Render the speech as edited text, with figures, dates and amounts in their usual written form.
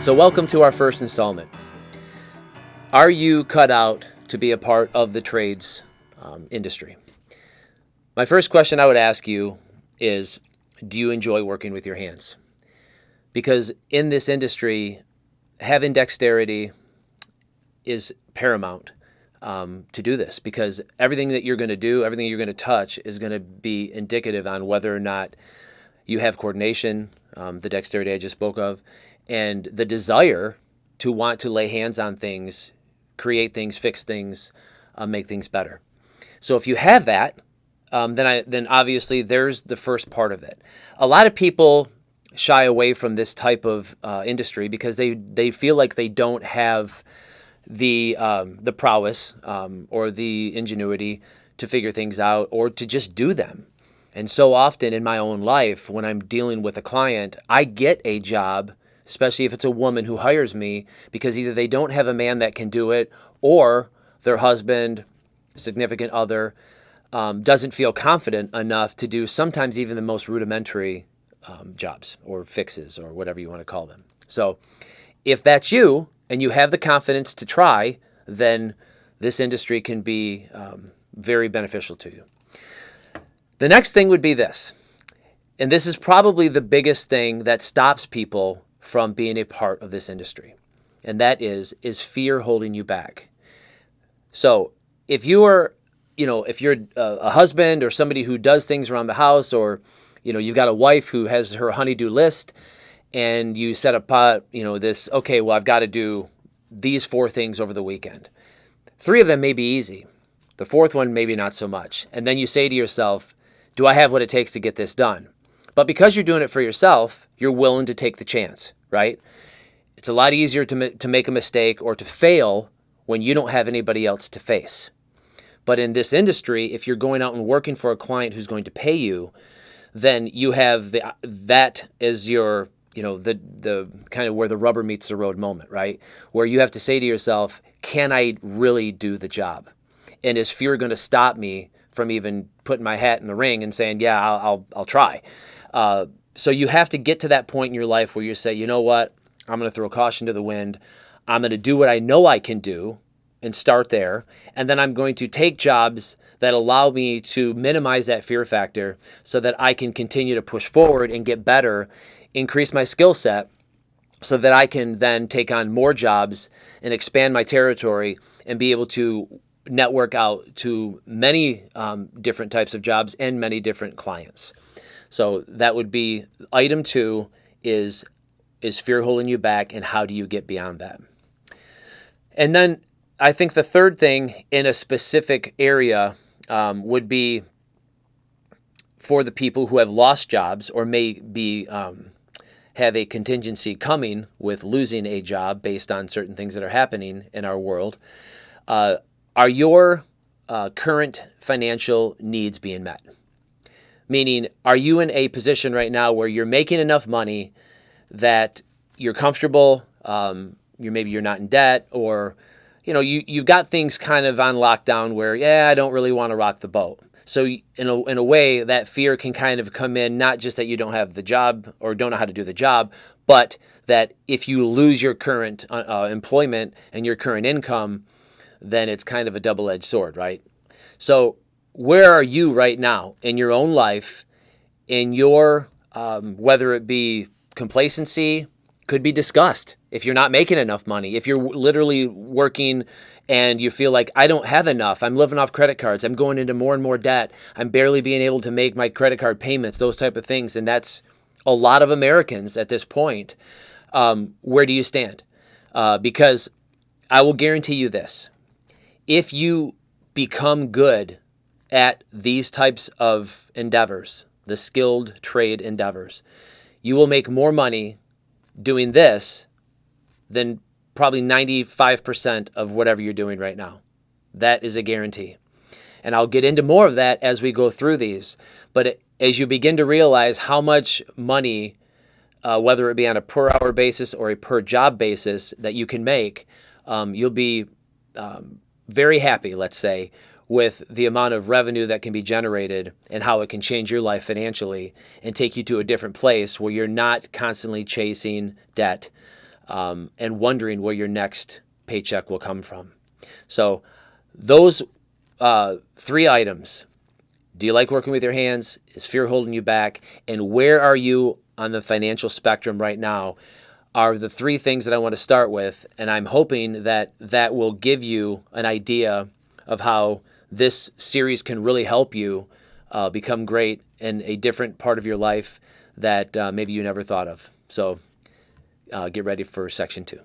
So welcome to our first installment. Are you cut out to be a part of the trades industry? My first question I would ask you is, do you enjoy working with your hands? Because in this industry, having dexterity is paramount to do this, because everything that you're going to do, everything you're going to touch is going to be indicative on whether or not you have coordination, the dexterity I just spoke of, and the desire to want to lay hands on things, create things, fix things, make things better. So if you have that, then obviously there's the first part of it. A lot of people shy away from this type of industry because they feel like they don't have the prowess or the ingenuity to figure things out or to just do them. And so often in my own life, when I'm dealing with a client, I get a job, especially if it's a woman who hires me, because either they don't have a man that can do it, or their husband, significant other, doesn't feel confident enough to do sometimes even the most rudimentary jobs or fixes or whatever you want to call them. So if that's you and you have the confidence to try, then this industry can be very beneficial to you. The next thing would be this, and this is probably the biggest thing that stops people from being a part of this industry, and that is fear holding you back. So if you're a husband or somebody who does things around the house, or you've got a wife who has her honey-do list, and you set up I've got to do these 4 things over the weekend. 3 of them may be easy. The 4th one maybe not so much. And then you say to yourself, do I have what it takes to get this done? But because you're doing it for yourself, you're willing to take the chance, right? It's a lot easier to make a mistake or to fail when you don't have anybody else to face. But in this industry, if you're going out and working for a client who's going to pay you, then you have that as your, the kind of where the rubber meets the road moment, right? Where you have to say to yourself, can I really do the job? And is fear going to stop me from even putting my hat in the ring and saying, yeah, I'll try. So you have to get to that point in your life where you say, you know what, I'm going to throw caution to the wind. I'm going to do what I know I can do and start there. And then I'm going to take jobs that allow me to minimize that fear factor so that I can continue to push forward and get better, increase my skill set so that I can then take on more jobs and expand my territory and be able to network out to many different types of jobs and many different clients. So that would be item 2 is fear holding you back, and how do you get beyond that? And then I think the third thing in a specific area would be for the people who have lost jobs or may be have a contingency coming with losing a job based on certain things that are happening in our world. Are your current financial needs being met? Meaning, are you in a position right now where you're making enough money that you're comfortable, you're not in debt, or you've got things kind of on lockdown where, I don't really want to rock the boat. So in a way, that fear can kind of come in, not just that you don't have the job or don't know how to do the job, but that if you lose your current employment and your current income, then it's kind of a double-edged sword, right? So where are you right now in your own life, in your, whether it be complacency, could be discussed. If you're not making enough money, if you're literally working and you feel like, I don't have enough, I'm living off credit cards, I'm going into more and more debt, I'm barely being able to make my credit card payments, those type of things. And that's a lot of Americans at this point. Where do you stand? Because I will guarantee you this. If you become good at these types of endeavors, the skilled trade endeavors, you will make more money doing this than probably 95% of whatever you're doing right now. That is a guarantee. And I'll get into more of that as we go through these. But as you begin to realize how much money, whether it be on a per hour basis or a per job basis, that you can make, you'll be very happy, let's say, with the amount of revenue that can be generated and how it can change your life financially and take you to a different place where you're not constantly chasing debt and wondering where your next paycheck will come from. So those 3 items: do you like working with your hands? Is fear holding you back? And where are you on the financial spectrum right now? Are the 3 things that I want to start with. And I'm hoping that that will give you an idea of how this series can really help you become great in a different part of your life that maybe you never thought of. So get ready for section 2.